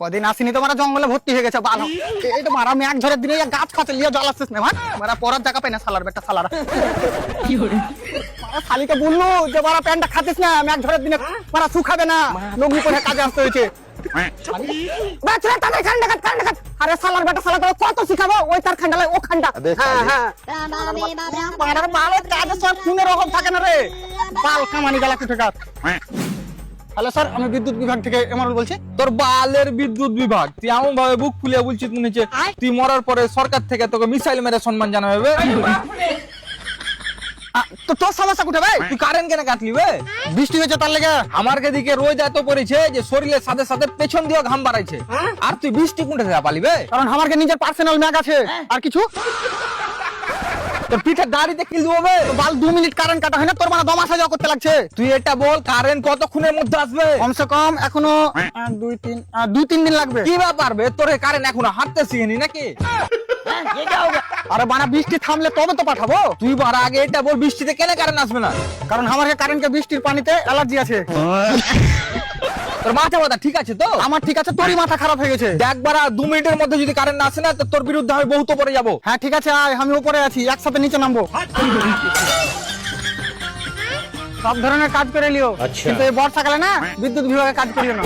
কদিন আসিনি তো মারা জঙ্গলে ভর্তি হয়ে গেছে ভালো। এই তো মারা মেঘ ঝড়ের দিনে গাছ খাতে লিয়ে জল আসছিস না মারা পরার জায়গা পাই না সালার বেটা সালারা। কি করে মারা শালিকে বললো যে মারা প্যান্টটা খাতিস না মেঘ ঝড়ের দিনে মারা শুকাবে না লগ্নি করে কাজে আসতে হয়েছে। আরে সালার বেটা সালা করে কত শিখাবো ওই তার খান্ডালে ও খান্ডা। হ্যাঁ হ্যাঁ মারার বাল কাজে সব কোন রকম থাকে না রে বাল কামানি গেলা কুঠে কাজ। হ্যালো স্যার আমি বিদ্যুৎ বিভাগ থেকে এমআরএল বলছি। তোর বালের বিদ্যুৎ বিভাগ তুই এমন ভাবে বুক ফুলিয়ে বলছিস মনে হচ্ছে তুই মরার পরে সরকার থেকে তোকে মিসাইল মেরে সম্মান জানাবে বে। তো তোর সমস্যা কোথায় ভাই? তুই কারেন্ট কেন কাটলি বে? বৃষ্টি হয়েছে তার লেগে। আমার দিকে রোজ এত পড়েছে যে শরীরের সাথে সাথে পেছন দিয়ে ঘাম বাড়াইছে আর তুই বৃষ্টি কোনটা থেকে পালি বে? কারণ আমার নিজের পার্সোনাল ম্যাগ আছে। আর কিছু তোর পিঠে দাড়িতে কি দেবো বাল 2 মিনিট কারেন্ট কাটা হয় না তোর মানে দম আসা যাওয়া করতে লাগছে। তুই এটা বল কারেন্ট কতক্ষণের মধ্যে আসবে? কমসে কম এখনো 2-3 দিন লাগবে। কি ব্যাপার বে তোর কারেন্ট এখনো হাঁটতে শিখিনি নাকি? আরে বানা বৃষ্টি থামলে তবে তো পাঠাবো। তুই বারা আগে এটা বল বৃষ্টিতে কেন কারেন্ট আসবে না? কারণ আমার কারেন্টকে বৃষ্টির পানিতে অ্যালার্জি আছে। তোর মাথা ব্যথা ঠিক আছে তো? আমার ঠিক আছে তোরই মাথা খারাপ হয়ে গেছে। দেখ বারা 2 মিনিটের মধ্যে যদি কারেন্ট না আসে না তো তোর বিরুদ্ধে আমি বহুত উপরে যাব। হ্যাঁ ঠিক আছে আয় আমি উপরে আছি একসাথে নিচে নামবো। সব ধরনের কাজ করে লিও কিন্তু এই বর্ষাকালে না বিদ্যুৎ বিভাগে কাজ করিও না।